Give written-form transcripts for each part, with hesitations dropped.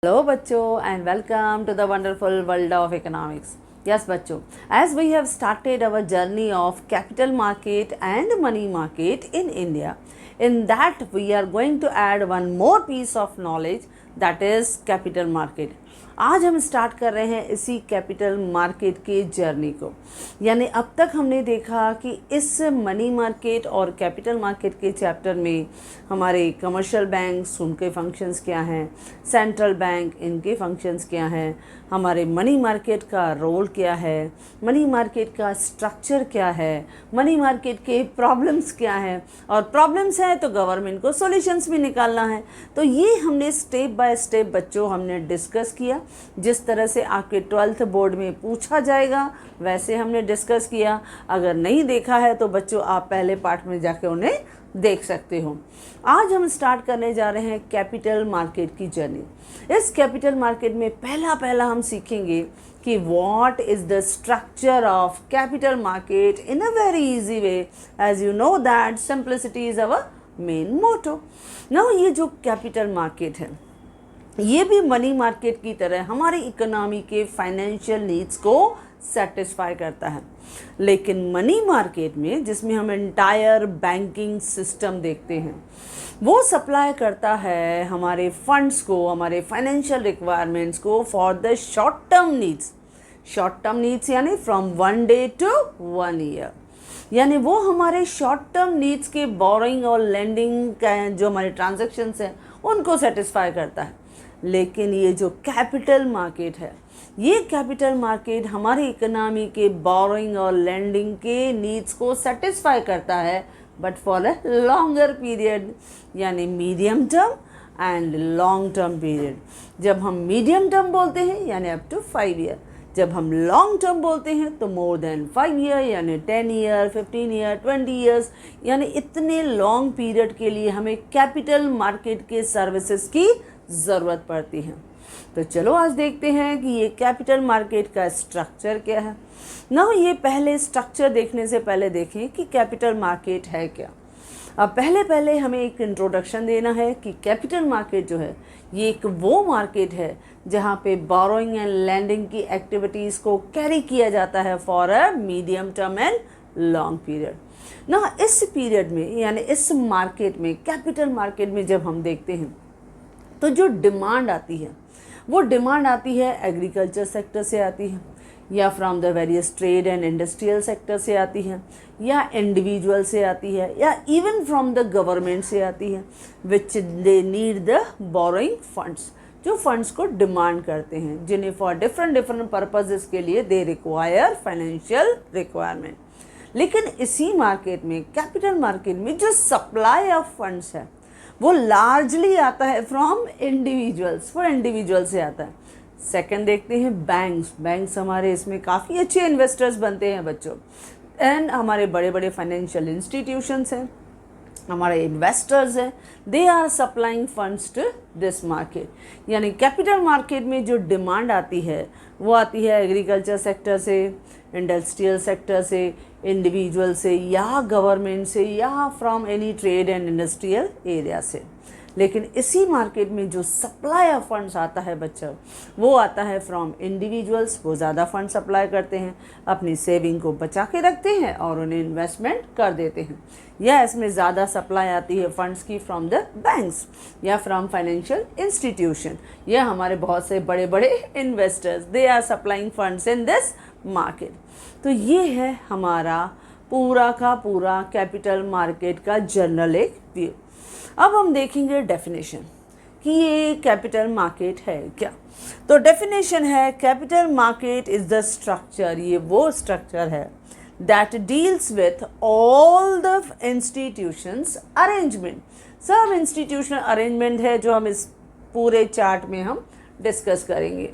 Hello बच्चों and welcome to the wonderful world of economics. Yes बच्चों, as we have started our journey of capital market and money market in India, in that we are going to add one more piece of knowledge, that is capital market. आज हम start कर रहे हैं इसी capital market के journey को। यानी अब तक हमने देखा कि इस मनी मार्केट और कैपिटल मार्केट के चैप्टर में हमारे कमर्शियल बैंक्स, उनके फंक्शंस क्या हैं, सेंट्रल बैंक, इनके फंक्शंस क्या हैं, हमारे मनी मार्केट का रोल क्या है, मनी मार्केट का स्ट्रक्चर क्या है, मनी मार्केट के प्रॉब्लम्स क्या हैं, और प्रॉब्लम्स हैं तो गवर्नमेंट को सॉल्यूशंस भी निकालना है। तो ये हमने स्टेप बाय स्टेप बच्चों हमने डिस्कस किया। जिस तरह से आपके 12th बोर्ड में पूछा जाएगा वैसे हमने डिस्कस किया। अगर नहीं देखा है तो बच्चों आप पहले पार्ट में जाके उन्हें देख सकते हो। आज हम स्टार्ट करने जा रहे हैं कैपिटल मार्केट की जर्नी। इस कैपिटल मार्केट में पहला हम सीखेंगे कि what is the structure of capital market in a very easy way. As you know that simplicity is our main motto. Now ये जो कैपिटल मार्केट है ये भी मनी मार्केट की तरह हमारी इकोनॉमी के फाइनेंशियल नीड्स को सेटिस्फाई करता है। लेकिन मनी मार्केट में जिसमें हम एंटायर बैंकिंग सिस्टम देखते हैं वो सप्लाई करता है हमारे फंड्स को, हमारे फाइनेंशियल रिक्वायरमेंट्स को for the short term needs. Short term needs यानी फ्रॉम 1 डे टू 1 ईयर, यानी वो हमारे शॉर्ट टर्म नीड्स के बोरोइंग और लेंडिंग का जो हमारे ट्रांजैक्शंस हैं उनको सेटिस्फाई करता है। लेकिन ये जो कैपिटल मार्केट है ये कैपिटल मार्केट हमारी इकोनॉमी के बोरोइंग और लेंडिंग के नीड्स को सेटिस्फाई करता है, but for a longer period, यानी medium term and long term period. जब हम मीडियम टर्म बोलते हैं यानी अप टू 5 ईयर, जब हम लॉन्ग टर्म बोलते हैं तो मोर देन 5 ईयर, यानी 10 ईयर, 15 ईयर, 20 ईयर्स, यानी इतने लॉन्ग पीरियड के लिए हमें कैपिटल मार्केट के सर्विसेज की ज़रूरत पड़ती है। तो चलो आज देखते हैं कि ये कैपिटल मार्केट का स्ट्रक्चर क्या है। ना ये पहले स्ट्रक्चर देखने से पहले देखें कि कैपिटल मार्केट है क्या। अब पहले हमें एक इंट्रोडक्शन देना है कि कैपिटल मार्केट जो है ये एक वो मार्केट है जहाँ पे बोरोइंग एंड लैंडिंग की एक्टिविटीज़ को कैरी किया जाता है for a medium term and long period. ना इस पीरियड में यानी इस मार्केट में, कैपिटल मार्केट में जब हम देखते हैं तो जो डिमांड आती है वो डिमांड आती है एग्रीकल्चर सेक्टर से आती है, या from the various trade and industrial sector से आती है, या इंडिविजुअल से आती है, या इवन फ्रॉम द गवर्नमेंट से आती है, which they need the borrowing funds, जो फंड्स को डिमांड करते हैं, जिन्हें फॉर डिफरेंट पर्पजेस के लिए दे रिक्वायर फाइनेंशियल रिक्वायरमेंट। लेकिन इसी मार्केट में, कैपिटल मार्केट में, जो सप्लाई ऑफ फंड्स है वो लार्जली आता है फ्रॉम इंडिविजुअल्स, वो इंडिविजुअल से आता है। सेकंड देखते हैं बैंक्स हमारे इसमें काफ़ी अच्छे इन्वेस्टर्स बनते हैं बच्चों, एंड हमारे बड़े बड़े फाइनेंशियल इंस्टीट्यूशंस हैं, हमारे इन्वेस्टर्स हैं, they are supplying funds to this market. यानी कैपिटल मार्केट में जो डिमांड आती है वो आती है एग्रीकल्चर सेक्टर से, इंडस्ट्रियल सेक्टर से, इंडिविजुअल से, या गवर्नमेंट से, या from any trade and industrial area से। लेकिन इसी मार्केट में जो सप्लाई ऑफ फंड्स आता है बच्चा वो आता है फ्रॉम इंडिविजुअल्स। वो ज़्यादा फंड सप्लाई करते हैं, अपनी सेविंग को बचा के रखते हैं और उन्हें इन्वेस्टमेंट कर देते हैं, या इसमें ज़्यादा सप्लाई आती है फंड्स की फ्रॉम द बैंक्स या फ्रॉम फाइनेंशियल इंस्टीट्यूशन, या हमारे बहुत से बड़े बड़े investors, they are supplying funds in this market. तो ये है हमारा पूरा का पूरा कैपिटल मार्केट का जनरल एक व्यू। अब हम देखेंगे डेफिनेशन कि ये कैपिटल मार्केट है क्या। तो डेफिनेशन है capital market is the structure, ये वो स्ट्रक्चर है that deals with all the institutions arrangement. सब इंस्टीट्यूशनल अरेंजमेंट है जो हम इस पूरे चार्ट में हम डिस्कस करेंगे।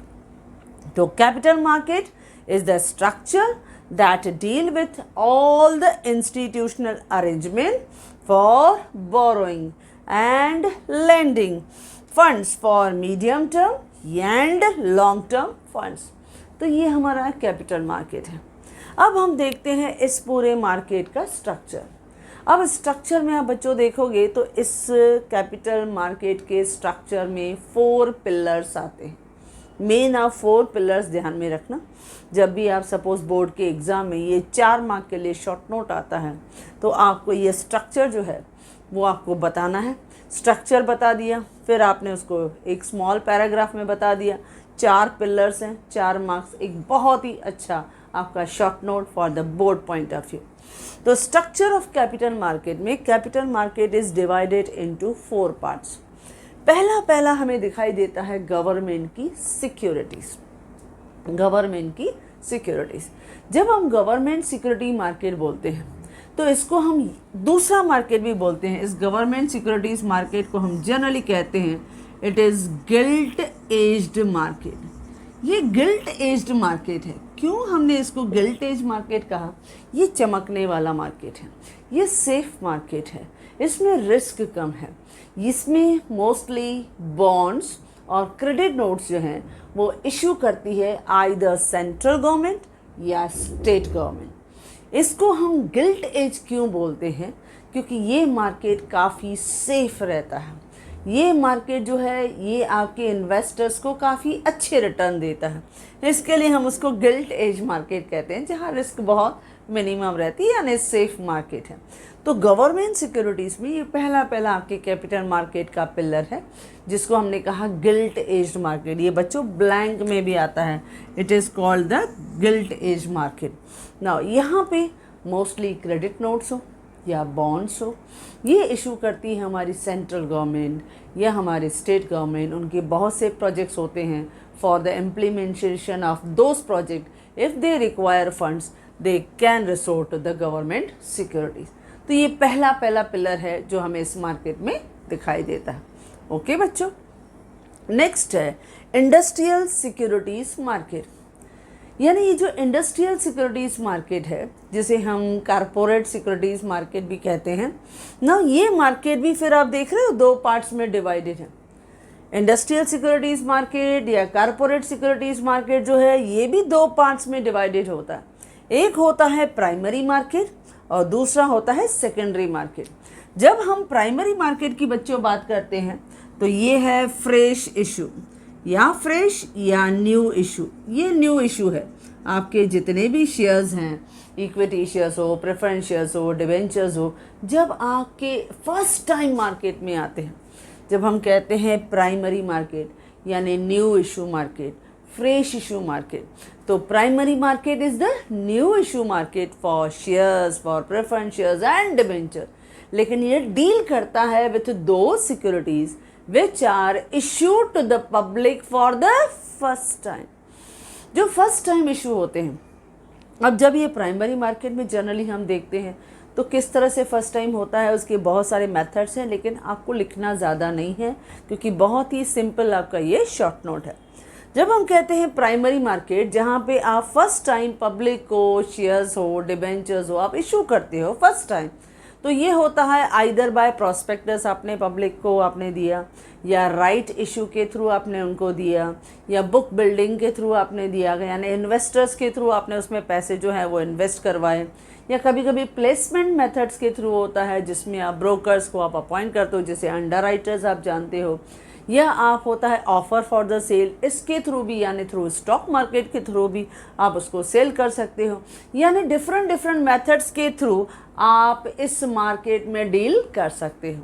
तो capital market is the structure that deal with all the institutional arrangement for borrowing and lending funds for medium term and long term funds। तो ये हमारा कैपिटल मार्केट है। अब हम देखते हैं इस पूरे मार्केट का स्ट्रक्चर। अब स्ट्रक्चर में आप बच्चों देखोगे तो इस कैपिटल मार्केट के स्ट्रक्चर में 4 पिलर्स आते हैं। मेन आप 4 पिलर्स ध्यान में रखना। जब भी आप सपोज बोर्ड के एग्ज़ाम में ये 4 मार्क के लिए शॉर्ट नोट आता है तो आपको ये स्ट्रक्चर जो है वो आपको बताना है। स्ट्रक्चर बता दिया, फिर आपने उसको एक स्मॉल पैराग्राफ में बता दिया। 4 पिलर्स हैं, 4 मार्क्स, एक बहुत ही अच्छा आपका short note for the board point of view. तो स्ट्रक्चर ऑफ कैपिटल मार्केट में capital market is divided into 4 parts. पहला हमें दिखाई देता है गवर्नमेंट की सिक्योरिटीज़। गवर्नमेंट की सिक्योरिटीज़, जब हम गवर्नमेंट सिक्योरिटी मार्केट बोलते हैं तो इसको हम दूसरा मार्केट भी बोलते हैं। इस गवर्नमेंट सिक्योरिटीज़ मार्केट को हम जनरली कहते हैं it is guilt aged market. ये गिल्ट एज्ड मार्केट है। क्यों हमने इसको गिल्ट एज मार्केट कहा? ये चमकने वाला मार्केट है, ये सेफ मार्केट है, इसमें रिस्क कम है, इसमें मोस्टली बॉन्ड्स और क्रेडिट नोट्स जो हैं वो इशू करती है आइदर सेंट्रल गवर्नमेंट या स्टेट गवर्नमेंट। इसको हम गिल्ट एज क्यों बोलते हैं? क्योंकि ये मार्केट काफ़ी सेफ रहता है। ये मार्केट जो है ये आपके इन्वेस्टर्स को काफ़ी अच्छे रिटर्न देता है, इसके लिए हम उसको गिल्ट एज मार्केट कहते हैं, जहाँ रिस्क बहुत मिनिमम रहती है, यानी सेफ मार्केट है। तो गवर्नमेंट सिक्योरिटीज़ में ये पहला आपके कैपिटल मार्केट का पिलर है, जिसको हमने कहा गिल्ट एज्ड मार्केट। ये बच्चों ब्लैंक में भी आता है, it is called the gilt edge market. Now यहाँ पे मोस्टली क्रेडिट नोट्स हो या बॉन्ड्स हो, ये इशू करती है हमारी सेंट्रल गवर्नमेंट या हमारे स्टेट गवर्नमेंट। उनके बहुत से प्रोजेक्ट्स होते हैं for the implementation of those project. If they require funds they can resort to the government securities. तो ये पहला पिलर है जो हमें इस मार्केट में दिखाई देता है। ओके बच्चों, नेक्स्ट है इंडस्ट्रियल सिक्योरिटीज़ मार्केट। यानी ये जो इंडस्ट्रियल सिक्योरिटीज़ मार्केट है, जिसे हम कारपोरेट सिक्योरिटीज़ मार्केट भी कहते हैं ना, ये मार्केट भी फिर आप देख रहे हो 2 पार्ट्स में डिवाइडेड है। इंडस्ट्रियल सिक्योरिटीज़ मार्केट या कारपोरेट सिक्योरिटीज़ मार्केट जो है ये भी 2 पार्ट्स में डिवाइडेड होता है। एक होता है प्राइमरी मार्केट और दूसरा होता है सेकेंडरी मार्केट। जब हम प्राइमरी मार्केट की बच्चों बात करते हैं तो ये है फ्रेश इशू या फ्रेश या न्यू इशू। ये न्यू इशू है, आपके जितने भी शेयर्स हैं, इक्विटी शेयर्स हो, प्रेफरेंस शेयर्स हो, डिवेंचर्स हो, जब आपके फर्स्ट टाइम मार्केट में आते हैं, जब हम कहते हैं प्राइमरी मार्केट यानी new issue market, fresh issue market. तो primary market is the new issue market for shares, for preference shares and debenture. लेकिन ये डील करता है विथ दो securities which are issued to the public for the first time, जो first time issue होते हैं। अब जब ये प्राइमरी मार्केट में जनरली हम देखते हैं तो किस तरह से फर्स्ट टाइम होता है, उसके बहुत सारे मेथड्स हैं, लेकिन आपको लिखना ज़्यादा नहीं है क्योंकि बहुत ही सिंपल आपका ये शॉर्ट नोट है। जब हम कहते हैं प्राइमरी मार्केट, जहाँ पे आप फर्स्ट टाइम पब्लिक को शेयर्स हो, डिबेंचर्स हो, आप इशू करते हो फर्स्ट टाइम, तो ये होता है आइदर बाय प्रॉस्पेक्टस, आपने पब्लिक को आपने दिया, या राइट इशू के थ्रू आपने उनको दिया, या बुक बिल्डिंग के थ्रू आपने दिया, यानी इन्वेस्टर्स के थ्रू आपने उसमें पैसे जो है वो इन्वेस्ट करवाए, या कभी कभी प्लेसमेंट मेथड्स के थ्रू होता है जिसमें आप ब्रोकर्स को आप अपॉइंट करते हो, जैसे अंडरराइटर्स आप जानते हो, या आप होता है ऑफ़र फॉर द सेल, इसके थ्रू भी यानी थ्रू स्टॉक मार्केट के थ्रू भी आप उसको सेल कर सकते हो। यानी डिफरेंट मेथड्स के थ्रू आप इस मार्केट में डील कर सकते हो।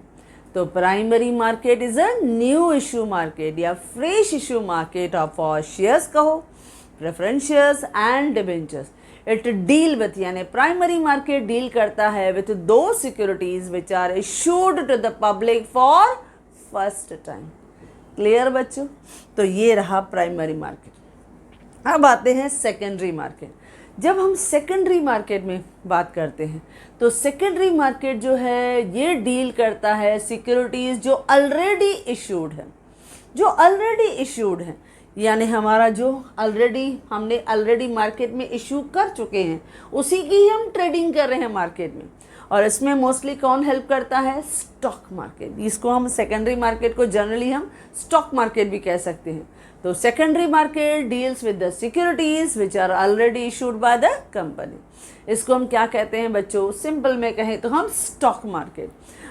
तो primary market is a new issue market या fresh issue market of for shares कहो, preference shares and debentures. It deal with, यानी प्राइमरी मार्केट डील करता है विथ दो securities which are issued to the public for first time. Clear बच्चों? तो ये रहा प्राइमरी मार्केट। अब आते हैं सेकेंडरी मार्केट। जब हम सेकेंडरी मार्केट में बात करते हैं तो सेकेंडरी मार्केट जो है ये डील करता है सिक्योरिटीज़ जो ऑलरेडी इशूड है, जो ऑलरेडी इशूड है, यानी हमारा जो हमने ऑलरेडी मार्केट में इशू कर चुके हैं उसी की ही हम ट्रेडिंग कर रहे हैं मार्केट में। और इसमें मोस्टली कौन हेल्प करता है? Stock market. इसको हम सेकेंडरी मार्केट को जनरली हम स्टॉक मार्केट भी कह सकते हैं। तो secondary market deals with the securities which are already issued by the company. इसको हम क्या कहते हैं बच्चों, सिंपल में कहें तो हम स्टॉक मार्केट।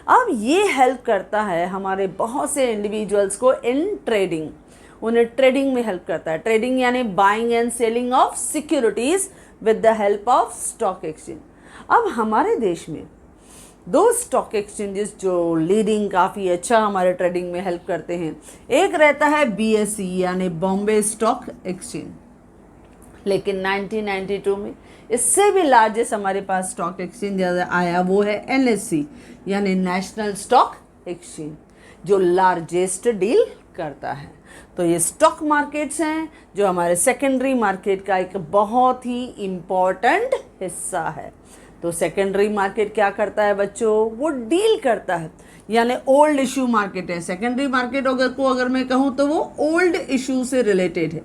अब ये हेल्प करता है हमारे बहुत से इंडिविजुअल्स को इन ट्रेडिंग, उन्हें ट्रेडिंग में हेल्प करता है। ट्रेडिंग यानी buying and selling of securities with the help of stock exchange. अब हमारे देश में दो स्टॉक एक्सचेंजेस जो लीडिंग काफ़ी अच्छा हमारे ट्रेडिंग में हेल्प करते हैं, एक रहता है BSE यानी बॉम्बे स्टॉक एक्सचेंज, लेकिन 1992 में इससे भी लार्जेस्ट हमारे पास स्टॉक एक्सचेंज आया, वो है NSE यानी नेशनल स्टॉक एक्सचेंज, जो लार्जेस्ट डील करता है। तो ये स्टॉक मार्केट्स हैं जो हमारे सेकेंडरी मार्केट का एक बहुत ही इम्पॉर्टेंट हिस्सा है। तो सेकेंडरी मार्केट क्या करता है बच्चों, वो डील करता है, यानी ओल्ड इशू मार्केट है। सेकेंडरी मार्केट अगर मैं कहूँ तो वो ओल्ड इशू से रिलेटेड है,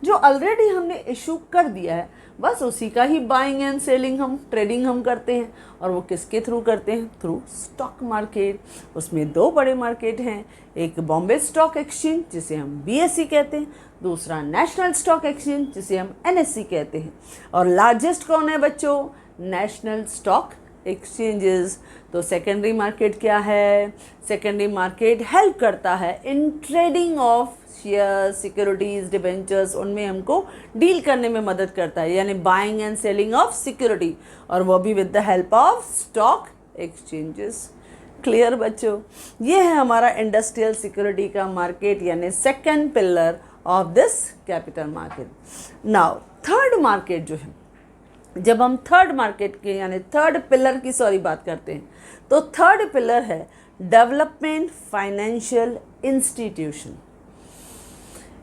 जो ऑलरेडी हमने इशू कर दिया है, बस उसी का ही बाइंग एंड सेलिंग हम ट्रेडिंग हम करते हैं। और वो किसके थ्रू करते हैं, थ्रू स्टॉक मार्केट। उसमें दो बड़े मार्केट हैं, एक बॉम्बे स्टॉक एक्सचेंज जिसे हम BSE कहते हैं, दूसरा नेशनल स्टॉक एक्सचेंज जिसे हम NSE कहते हैं। और लार्जेस्ट कौन है बच्चों, नेशनल स्टॉक एक्सचेंजेस। तो सेकेंडरी मार्केट क्या है, सेकेंडरी मार्केट हेल्प करता है in trading of share, securities, debentures, उनमें हमको डील करने में मदद करता है, यानी buying and selling of security, और वो भी with the help of stock exchanges. Clear बच्चों, ये है हमारा इंडस्ट्रियल सिक्योरिटी का मार्केट, यानी second pillar of this capital market. Now third market जो है, जब हम थर्ड मार्केट के यानी थर्ड पिलर की बात करते हैं, तो थर्ड पिलर है डेवलपमेंट फाइनेंशियल इंस्टीट्यूशन।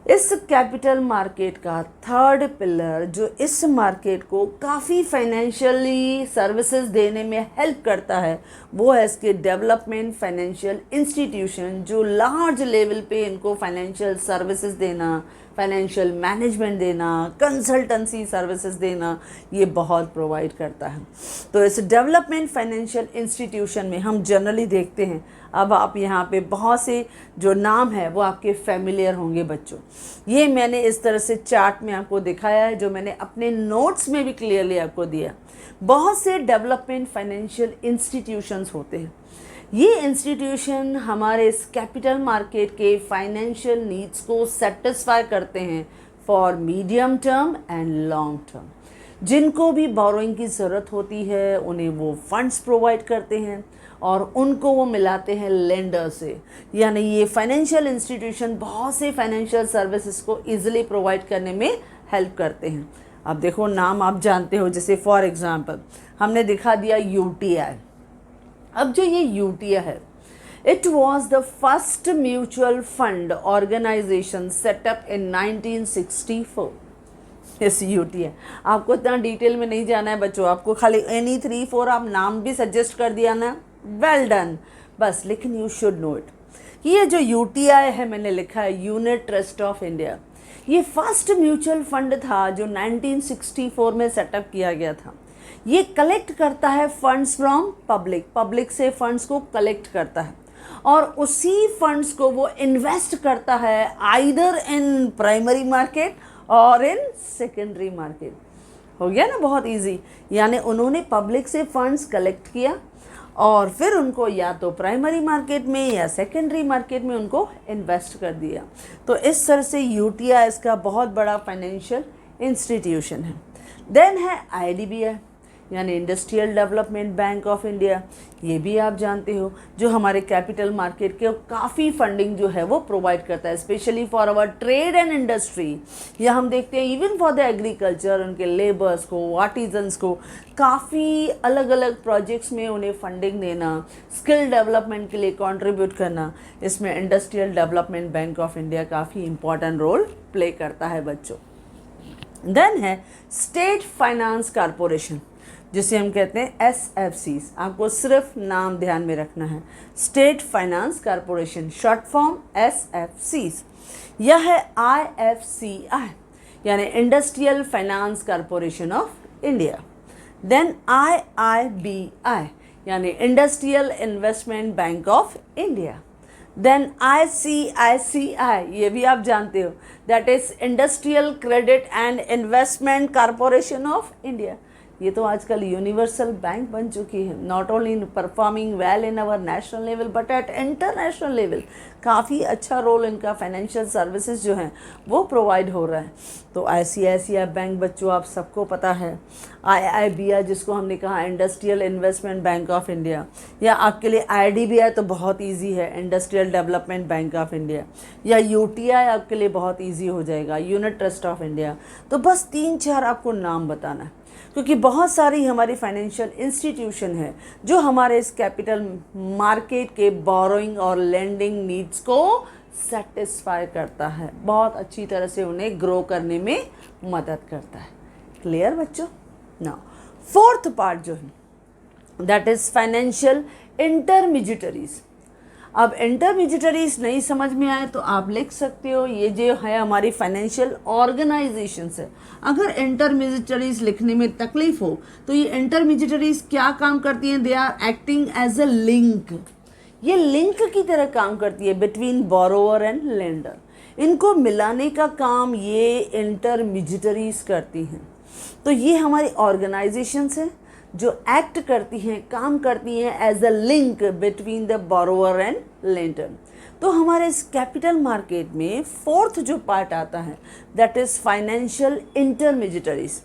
इस कैपिटल मार्केट का थर्ड पिलर जो इस मार्केट को काफ़ी फाइनेंशियली सर्विसेज देने में हेल्प करता है, वो है इसके डेवलपमेंट फाइनेंशियल इंस्टीट्यूशन, जो लार्ज लेवल पे इनको फाइनेंशियल सर्विसेज देना, फाइनेंशियल मैनेजमेंट देना, कंसल्टेंसी सर्विसेज देना, ये बहुत प्रोवाइड करता है। तो इस डेवलपमेंट फाइनेंशियल इंस्टीट्यूशन में हम जनरली देखते हैं, अब आप यहाँ पे बहुत से जो नाम है वो आपके फैमिलियर होंगे बच्चों। ये मैंने इस तरह से चार्ट में आपको दिखाया है, जो मैंने अपने नोट्स में भी क्लियरली आपको दिया। बहुत से डेवलपमेंट फाइनेंशियल इंस्टीट्यूशंस होते हैं। ये इंस्टीट्यूशन हमारे इस कैपिटल मार्केट के फाइनेंशियल नीड्स को सेटिस्फाई करते हैं for medium term and long term. जिनको भी बोरोइंग की ज़रूरत होती है उन्हें वो फंड्स प्रोवाइड करते हैं और उनको वो मिलाते हैं लेंडर से, यानी ये फाइनेंशियल इंस्टीट्यूशन बहुत से फाइनेंशियल सर्विसेज को ईजिली प्रोवाइड करने में हेल्प करते हैं। अब देखो नाम आप जानते हो, जैसे फॉर एग्जांपल हमने दिखा दिया UTI। अब जो ये UTI है, it was the first mutual fund organisation set up in 1964। इस UTI आपको इतना डिटेल में नहीं जाना है बच्चों, आपको खाली any 3-4 आप नाम भी सजेस्ट कर दिया ना, वेल डन बस। लेकिन यू शुड नो इट कि ये जो UTI है, मैंने लिखा है यूनिट ट्रस्ट ऑफ इंडिया, ये फर्स्ट म्यूचुअल फंड था जो 1964 में सेटअप किया गया था। ये कलेक्ट करता है फंड्स फ्रॉम पब्लिक से फंड्स को कलेक्ट करता है और उसी फंड्स को वो इन्वेस्ट करता है आइदर इन प्राइमरी मार्केट और इन सेकेंडरी मार्केट। हो गया ना, बहुत इजी। यानी उन्होंने पब्लिक से फंड्स कलेक्ट किया और फिर उनको या तो प्राइमरी मार्केट में या सेकेंडरी मार्केट में उनको इन्वेस्ट कर दिया। तो इस तरह से UTI इसका बहुत बड़ा फाइनेंशियल इंस्टीट्यूशन है। देन है IDBI यानी industrial development bank of India. ये भी आप जानते हो, जो हमारे कैपिटल मार्केट के काफ़ी फंडिंग जो है वो प्रोवाइड करता है, specially for our trade and industry. या हम देखते हैं इवन फॉर द एग्रीकल्चर, उनके लेबर्स को, आर्टिजन्स को काफ़ी अलग अलग प्रोजेक्ट्स में उन्हें फंडिंग देना, स्किल डेवलपमेंट के लिए कंट्रीब्यूट करना, इसमें industrial development bank of India काफ़ी इंपॉर्टेंट रोल प्ले करता है बच्चों। देन है स्टेट फाइनेंस कॉरपोरेशन, जिसे हम कहते हैं SFCs। आपको सिर्फ नाम ध्यान में रखना है, state finance corporation, short form SFCs। यह है IFCI यानी industrial finance corporation of India. Then IIBI यानी industrial investment bank of India. Then ICICI, ये भी आप जानते हो, that is industrial credit and investment corporation of India. ये तो आजकल यूनिवर्सल बैंक बन चुकी है, not only in performing well in our national level but at international level. काफ़ी अच्छा रोल इनका फाइनेंशियल सर्विसेज जो हैं वो प्रोवाइड हो रहा है। तो ICICI बैंक बच्चों आप सबको पता है, IIBI जिसको हमने कहा industrial investment bank of India, या आपके लिए IDBI तो बहुत ईजी है, industrial development bank of India, या UTI आपके लिए बहुत ईजी हो जाएगा, यूनिट ट्रस्ट ऑफ इंडिया। तो बस 3-4 आपको नाम बताना है, क्योंकि बहुत सारी हमारी फाइनेंशियल इंस्टीट्यूशन है जो हमारे इस कैपिटल मार्केट के बोरोइंग और लेंडिंग नीड्स को सेटिस्फाई करता है, बहुत अच्छी तरह से उन्हें ग्रो करने में मदद करता है। क्लियर बच्चों? नाउ फोर्थ पार्ट जो है दैट इज फाइनेंशियल इंटरमीडिएटरीज। अब इंटरमीडिएटरीज नहीं समझ में आए तो आप लिख सकते हो, ये जो है हमारी फाइनेंशियल ऑर्गेनाइजेशंस है। अगर इंटरमीडिएटरीज लिखने में तकलीफ हो तो ये इंटरमीडिएटरीज क्या काम करती हैं? They are acting as a link, ये लिंक की तरह काम करती है बिटवीन बोरोवर एंड लेंडर। इनको मिलाने का काम ये इंटरमीडिएटरीज करती हैं। तो ये हमारी ऑर्गेनाइजेशंस हैं जो एक्ट करती हैं, काम करती हैं as a link between the borrower and lender. तो हमारे इस कैपिटल मार्केट में फोर्थ जो पार्ट आता है दैट इज़ फाइनेंशियल इंटरमीडिएटरीज।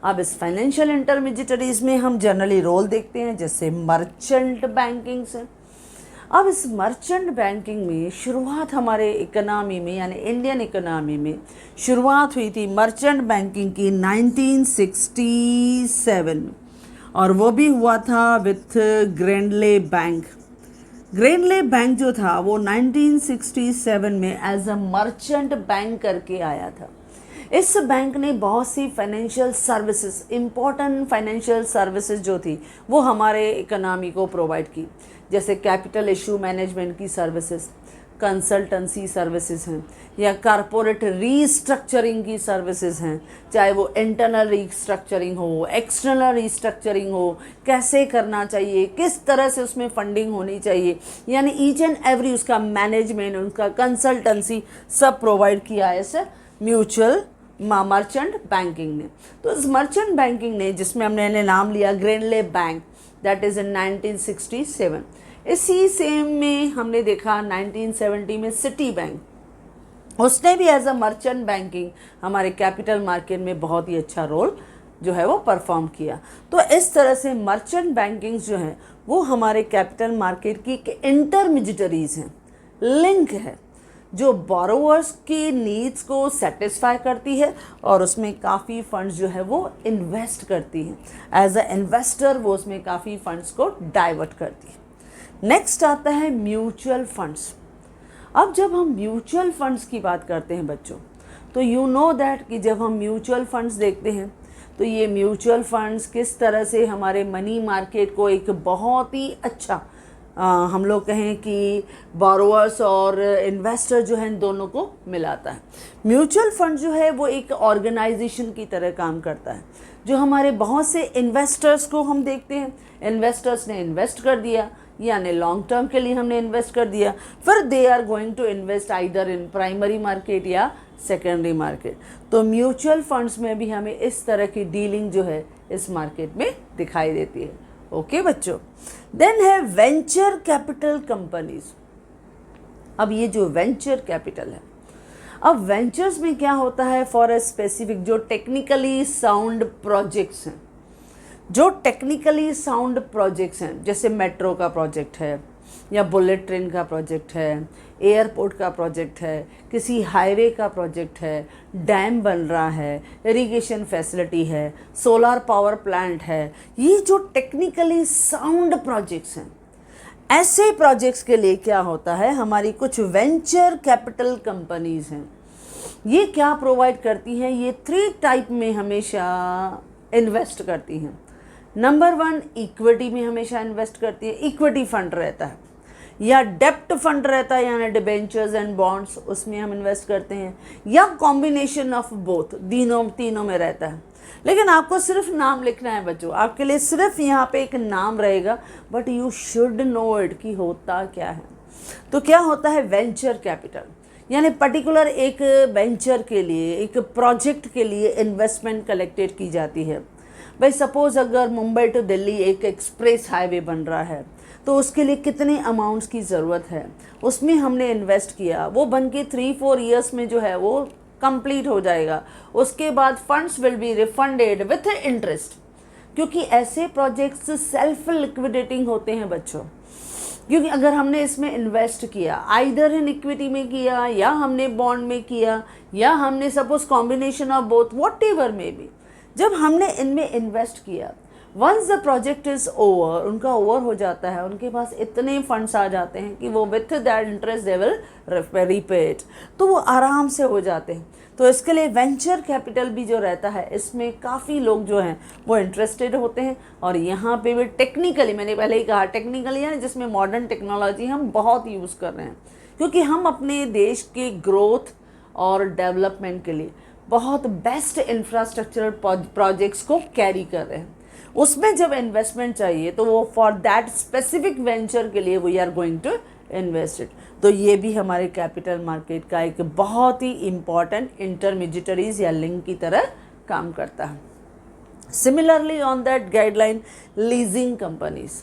अब इस फाइनेंशियल इंटरमीडिएटरीज में हम जनरली रोल देखते हैं जैसे मर्चेंट बैंकिंग से। अब इस मर्चेंट बैंकिंग में शुरुआत हमारे इकोनॉमी में यानी इंडियन इकोनॉमी में शुरुआत हुई थी मर्चेंट बैंकिंग की 1967, और वो भी हुआ था विथ ग्रैंडले बैंक। ग्रैंडले बैंक जो था वो 1967 में एज अ मर्चेंट बैंक करके आया था। इस बैंक ने बहुत सी financial services, important financial services जो थी वो हमारे इकोनॉमी को प्रोवाइड की, जैसे कैपिटल इशू मैनेजमेंट की सर्विसेज, कंसल्टेंसी सर्विसेज हैं, या कॉरपोरेट रीस्ट्रक्चरिंग की सर्विसेज हैं, चाहे वो इंटरनल रीस्ट्रक्चरिंग हो, एक्सटर्नल रीस्ट्रक्चरिंग हो, कैसे करना चाहिए, किस तरह से उसमें फंडिंग होनी चाहिए, यानी ईच एंड एवरी उसका मैनेजमेंट, उसका कंसल्टेंसी सब प्रोवाइड किया है इस म्यूचुअल मर्चेंट बैंकिंग ने। तो इस मर्चेंट बैंकिंग ने, जिसमें हमने नाम लिया ग्रैंडले बैंक, दैट इज़ इन 1967। इसी सेम में हमने देखा 1970 में सिटी बैंक, उसने भी एज अ मर्चेंट बैंकिंग हमारे कैपिटल मार्केट में बहुत ही अच्छा रोल जो है वो परफॉर्म किया। तो इस तरह से मर्चेंट बैंकिंग जो है वो हमारे कैपिटल मार्केट की इंटरमीडिएटरीज हैं, लिंक है, जो बोरोवर्स की नीड्स को सेटिस्फाई करती है और उसमें काफ़ी फंड्स जो है वो इन्वेस्ट करती हैं। एज अ इन्वेस्टर वो उसमें काफ़ी फंड्स को डाइवर्ट करती है। नेक्स्ट आता है म्यूचुअल फंड्स। अब जब हम म्यूचुअल फंड्स की बात करते हैं बच्चों, तो यू नो दैट कि जब हम म्यूचुअल फंड्स देखते हैं तो ये म्यूचुअल फंड्स किस तरह से हमारे मनी मार्केट को एक बहुत ही अच्छा हम लोग कहें कि बोरोवर्स और इन्वेस्टर जो हैं इन दोनों को मिलाता है। म्यूचुअल फंड जो है वो एक ऑर्गेनाइजेशन की तरह काम करता है, जो हमारे बहुत से इन्वेस्टर्स को हम देखते हैं, इन्वेस्टर्स ने इन्वेस्ट कर दिया, यानी लॉन्ग टर्म के लिए हमने इन्वेस्ट कर दिया, फिर they are going to invest either in primary market या सेकेंडरी मार्केट। तो म्यूचुअल फंड्स में भी हमें इस तरह की डीलिंग जो है इस मार्केट में दिखाई देती है। ओके बच्चों, देन है वेंचर कैपिटल कंपनीज। अब ये जो वेंचर कैपिटल है, अब वेंचर्स में क्या होता है, फॉर ए स्पेसिफिक जो टेक्निकली साउंड प्रोजेक्ट्स हैं, जो टेक्निकली साउंड प्रोजेक्ट्स हैं, जैसे मेट्रो का प्रोजेक्ट है या बुलेट ट्रेन का प्रोजेक्ट है, एयरपोर्ट का प्रोजेक्ट है, किसी हाईवे का प्रोजेक्ट है, डैम बन रहा है, इरिगेशन फैसिलिटी है, सोलर पावर प्लांट है, ये जो टेक्निकली साउंड प्रोजेक्ट्स हैं, ऐसे प्रोजेक्ट्स के लिए क्या होता है, हमारी कुछ वेंचर कैपिटल कंपनीज हैं। ये क्या प्रोवाइड करती हैं, ये 3 टाइप में हमेशा इन्वेस्ट करती हैं। नंबर 1, इक्विटी में हमेशा इन्वेस्ट करती है, इक्विटी फंड रहता है, या डेप्ट फंड रहता है यानी डिबेंचर्स एंड बॉन्ड्स, उसमें हम इन्वेस्ट करते हैं, या कॉम्बिनेशन ऑफ बोथ, तीनों में रहता है। लेकिन आपको सिर्फ नाम लिखना है बच्चों, आपके लिए सिर्फ यहाँ पे एक नाम रहेगा, but you should know it कि होता क्या है। तो क्या होता है वेंचर कैपिटल, यानी पर्टिकुलर एक वेंचर के लिए, एक प्रोजेक्ट के लिए इन्वेस्टमेंट कलेक्टेड की जाती है। भाई सपोज़ अगर मुंबई टू दिल्ली एक एक्सप्रेस हाईवे बन रहा है तो उसके लिए कितने अमाउंट्स की ज़रूरत है, उसमें हमने इन्वेस्ट किया, वो बन के 3-4 ईयर्स में जो है वो कंप्लीट हो जाएगा। उसके बाद funds will be refunded with interest, क्योंकि ऐसे प्रोजेक्ट्स सेल्फ लिक्विडेटिंग होते हैं बच्चों। क्योंकि अगर हमने इसमें इन्वेस्ट किया, आइदर इन इक्विटी में किया या हमने बॉन्ड में किया या हमने suppose combination of both, whatever में भी, जब हमने इनमें इन्वेस्ट किया, once the project is over, उनका ओवर हो जाता है, उनके पास इतने फंड्स आ जाते हैं कि वो with that interest they will repay it, तो वो आराम से हो जाते हैं। तो इसके लिए वेंचर कैपिटल भी जो रहता है, इसमें काफ़ी लोग जो हैं वो इंटरेस्टेड होते हैं। और यहाँ पे भी टेक्निकली, मैंने पहले ही कहा टेक्निकली है, जिसमें मॉडर्न टेक्नोलॉजी हम बहुत यूज़ कर रहे हैं, क्योंकि हम अपने देश के ग्रोथ और डेवलपमेंट के लिए बहुत बेस्ट इंफ्रास्ट्रक्चरल प्रोजेक्ट्स को कैरी कर रहे हैं। उसमें जब इन्वेस्टमेंट चाहिए तो वो फॉर दैट स्पेसिफिक वेंचर के लिए we are going to invest it. तो ये भी हमारे कैपिटल मार्केट का एक बहुत ही इम्पॉर्टेंट इंटरमीडिएटरीज या लिंक की तरह काम करता है। Similarly on that guideline, leasing companies.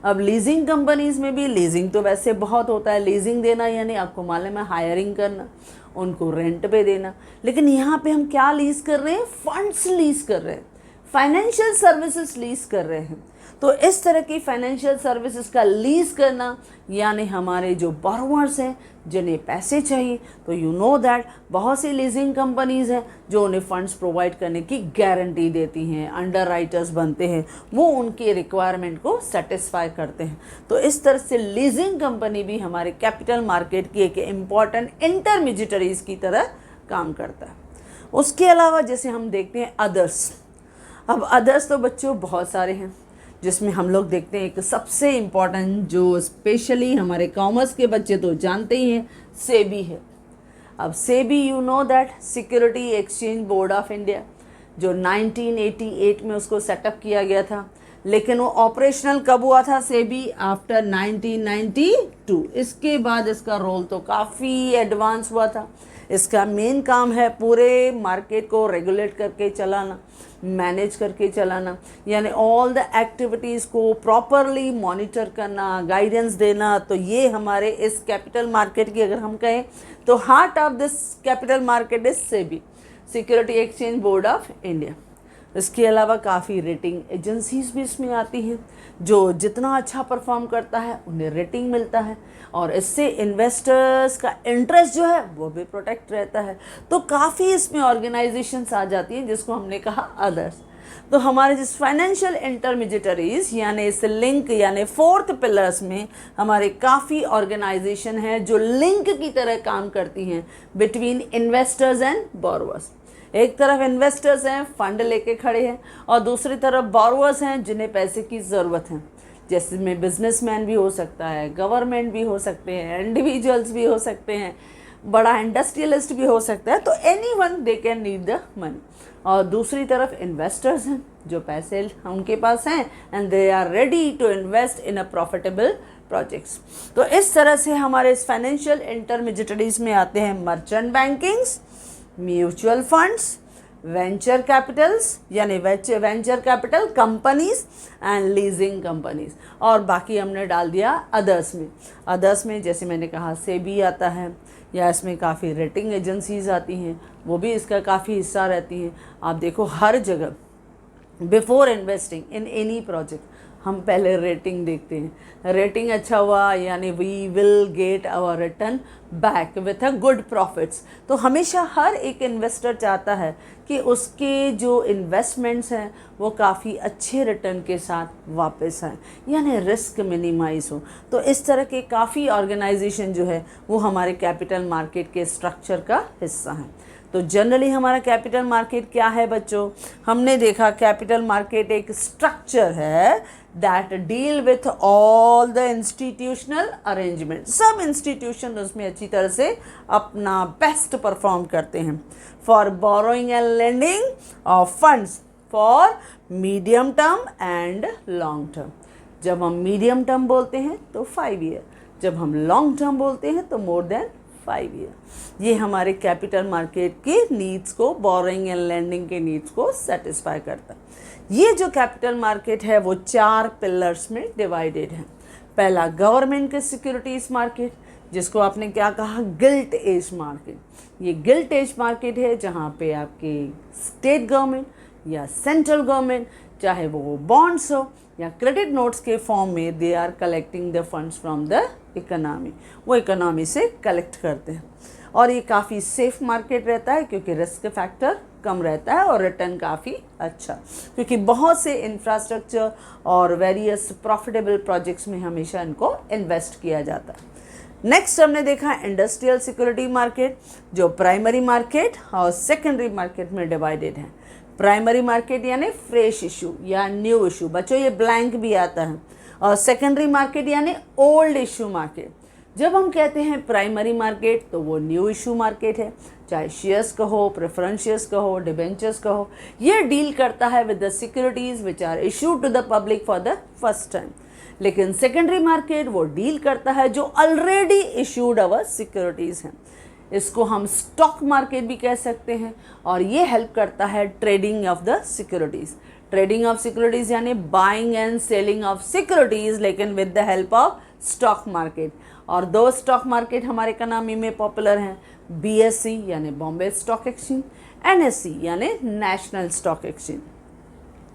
अब लीजिंग कंपनीज में भी लीजिंग तो वैसे बहुत होता है, लीजिंग देना यानी आपको मालूम है हायरिंग करना, उनको रेंट पे देना। लेकिन यहाँ पे हम क्या लीज कर रहे हैं, फंड्स लीज कर रहे हैं, फाइनेंशियल सर्विसेज लीज कर रहे हैं। तो इस तरह की फाइनेंशियल सर्विसेज का लीज करना, यानी हमारे जो बोरोवर्स हैं जिन्हें पैसे चाहिए, तो यू नो दैट बहुत सी लीजिंग कंपनीज हैं जो उन्हें फंड्स प्रोवाइड करने की गारंटी देती हैं, अंडर राइटर्स बनते हैं, वो उनके रिक्वायरमेंट को सेटिस्फाई करते हैं। तो इस तरह से लीजिंग कंपनी भी हमारे कैपिटल मार्केट की एक इम्पॉर्टेंट इंटरमीडिएटरीज की तरह काम करता है। उसके अलावा जैसे हम देखते हैं अदर्स। अब अदर्स तो बच्चों बहुत सारे हैं, जिसमें हम लोग देखते हैं एक सबसे इम्पॉर्टेंट जो स्पेशली हमारे कॉमर्स के बच्चे तो जानते ही हैं, सेबी है। अब SEBI you know that security exchange board of India, जो 1988 में उसको सेटअप किया गया था, लेकिन वो ऑपरेशनल कब हुआ था सेबी, आफ्टर 1992। इसके बाद इसका रोल तो काफ़ी एडवांस हुआ था। इसका मेन काम है पूरे मार्केट को रेगुलेट करके चलाना, मैनेज करके चलाना, यानी ऑल द एक्टिविटीज़ को प्रॉपरली मॉनिटर करना, गाइडेंस देना। तो ये हमारे इस कैपिटल मार्केट की अगर हम कहें तो heart of this capital market is SEBI, security exchange board of India. इसके अलावा काफ़ी रेटिंग एजेंसीज भी इसमें आती हैं, जो जितना अच्छा परफॉर्म करता है उन्हें रेटिंग मिलता है, और इससे इन्वेस्टर्स का इंटरेस्ट जो है वो भी प्रोटेक्ट रहता है। तो काफ़ी इसमें ऑर्गेनाइजेशंस आ जाती हैं, जिसको हमने कहा अदर्स। तो हमारे जिस फाइनेंशियल इंटरमीडिएटरीज यानी इस लिंक यानी फोर्थ पिलर्स में हमारे काफ़ी ऑर्गेनाइजेशन हैं जो लिंक की तरह काम करती हैं बिटवीन इन्वेस्टर्स एंड बोरोवर्स। एक तरफ इन्वेस्टर्स हैं, फंड लेके खड़े हैं, और दूसरी तरफ बोरोवर्स हैं जिन्हें पैसे की ज़रूरत है, जैसे में बिजनेसमैन भी हो सकता है, गवर्नमेंट भी हो सकते हैं, इंडिविजुअल्स भी हो सकते हैं, बड़ा इंडस्ट्रियलिस्ट भी हो सकता है। तो anyone they can need the money. और दूसरी तरफ इन्वेस्टर्स हैं जो पैसे उनके पास हैं and they are ready to invest in a profitable projects. तो इस तरह से हमारे इस फाइनेंशियल इंटरमीडिएटरीज में आते हैं merchant bankings, mutual funds, venture capitals यानी venture capital companies and leasing companies, और बाकी हमने डाल दिया अदर्स में। अदर्स में जैसे मैंने कहा सेबी आता है, या इसमें काफ़ी रेटिंग एजेंसीज आती हैं, वो भी इसका काफ़ी हिस्सा रहती हैं। आप देखो हर जगह before investing in any project हम पहले रेटिंग देखते हैं। रेटिंग अच्छा हुआ यानी we will get our return back with a good profits. तो हमेशा हर एक इन्वेस्टर चाहता है कि उसके जो इन्वेस्टमेंट्स हैं वो काफ़ी अच्छे रिटर्न के साथ वापस आएँ, यानी रिस्क मिनिमाइज हो। तो इस तरह के काफ़ी ऑर्गेनाइजेशन जो है वो हमारे कैपिटल मार्केट के स्ट्रक्चर का हिस्सा हैं। तो जनरली हमारा कैपिटल मार्केट क्या है बच्चों, हमने देखा कैपिटल मार्केट एक स्ट्रक्चर है that deal with all the institutional arrangement. सब इंस्टीट्यूशन उसमें अच्छी तरह से अपना बेस्ट परफॉर्म करते हैं for borrowing and lending of funds for medium term and long term. जब हम मीडियम टर्म बोलते हैं तो 5 ईयर, जब हम लॉन्ग टर्म बोलते हैं तो मोर देन 5 ईयर। ये हमारे कैपिटल मार्केट के नीड्स को, बोरोइंग एंड लैंडिंग के नीड्स को सेटिस्फाई करता है। ये जो कैपिटल मार्केट है वो 4 पिलर्स में डिवाइडेड है। पहला गवर्नमेंट के सिक्योरिटीज मार्केट, जिसको आपने क्या कहा, गिल्ट एज मार्केट। ये गिल्ट एज मार्केट है जहाँ पे आपके स्टेट गवर्नमेंट या सेंट्रल गवर्नमेंट, चाहे वो बॉन्ड्स हो या क्रेडिट नोट्स के फॉर्म में, they are collecting the funds from the economy, वो इकोनॉमी से कलेक्ट करते हैं। और ये काफ़ी सेफ मार्केट रहता है क्योंकि रिस्क फैक्टर कम रहता है और रिटर्न काफ़ी अच्छा, क्योंकि बहुत से इंफ्रास्ट्रक्चर और वेरियस प्रॉफिटेबल प्रोजेक्ट्स में हमेशा इनको इन्वेस्ट किया जाता है। नेक्स्ट हमने देखा इंडस्ट्रियल सिक्योरिटी मार्केट, जो प्राइमरी मार्केट और सेकेंडरी मार्केट में डिवाइडेड है। प्राइमरी मार्केट यानी फ्रेश इशू या न्यू इशू, बच्चों ये ब्लैंक भी आता है। और सेकेंडरी मार्केट यानी ओल्ड इशू मार्केट। जब हम कहते हैं प्राइमरी मार्केट तो वो न्यू इशू मार्केट है, चाहे शेयर्स कहो, प्रेफरेंशियस कहो, डिबेंचर्स कहो, ये डील करता है with the securities which are issued to the public for the first time. लेकिन सेकेंडरी मार्केट वो डील करता है जो ऑलरेडी इशूड अवर सिक्योरिटीज़ हैं। इसको हम स्टॉक मार्केट भी कह सकते हैं और ये हेल्प करता है trading of the securities. Trading of securities यानी buying and selling of securities, लेकिन with the help of stock market. और 2 स्टॉक मार्केट हमारे इकोनॉमी में पॉपुलर हैं, BSE यानी बॉम्बे स्टॉक एक्सचेंज, NSE यानी नेशनल स्टॉक एक्सचेंज।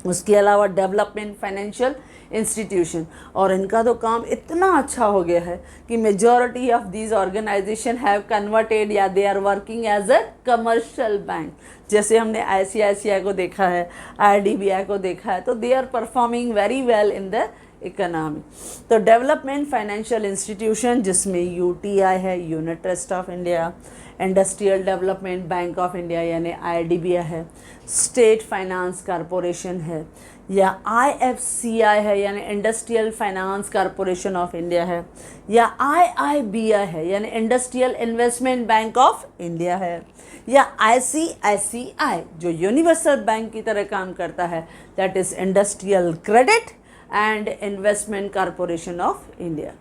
उसके अलावा डेवलपमेंट फाइनेंशियल इंस्टीट्यूशन, और इनका तो काम इतना अच्छा हो गया है कि majority of these organisation have converted या they are working as a commercial bank. जैसे हमने ICICI को देखा है, IDBI को देखा है, तो they are performing very well in the economy. तो डेवलपमेंट फाइनेंशियल इंस्टीट्यूशन जिसमें UTI है, unit trust of India, industrial development bank of India यानी IDBI है, स्टेट फाइनेंस कॉरपोरेशन है, या IFCI है यानी industrial finance corporation of India है, या IIBI है यानी industrial investment bank of India है, या ICICI जो यूनिवर्सल बैंक की तरह काम करता है, that is industrial credit and investment corporation of India.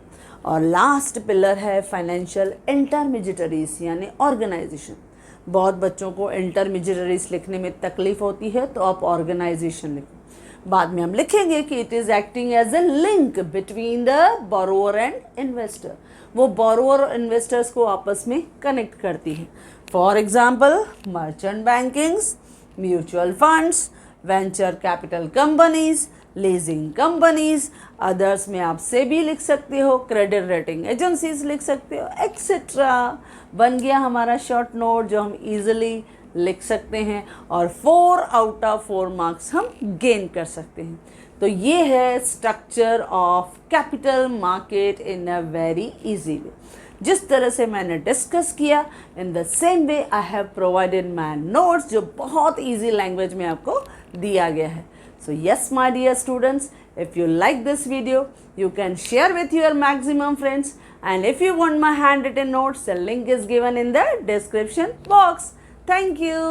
और लास्ट पिलर है फाइनेंशियल इंटरमीडिएटरीज यानी ऑर्गेनाइजेशन। बहुत बच्चों को इंटरमीडिएटरीज लिखने में तकलीफ होती है तो आप ऑर्गेनाइजेशन लिखें। बाद में हम लिखेंगे कि it is acting as a link between the borrower and investor. वो बोरोअर और इन्वेस्टर्स को आपस में कनेक्ट करती है। For example merchant bankings, mutual funds, venture capital companies, leasing companies, others में आप सेबी लिख सकते हो, क्रेडिट रेटिंग एजेंसीज लिख सकते हो, एक्सेट्रा। बन गया हमारा शॉर्ट नोट जो हम इजीली लिख सकते हैं और 4 आउट ऑफ 4 मार्क्स हम गेन कर सकते हैं। तो ये है structure of capital market in a very easy वे। जिस तरह से मैंने डिस्कस किया, in the same way I have provided my notes जो बहुत ईजी लैंग्वेज में आपको दिया गया है। So yes, my dear students, if you like this video, you can share with your maximum friends, and if you want my handwritten notes, the link is given in the description box. Thank you.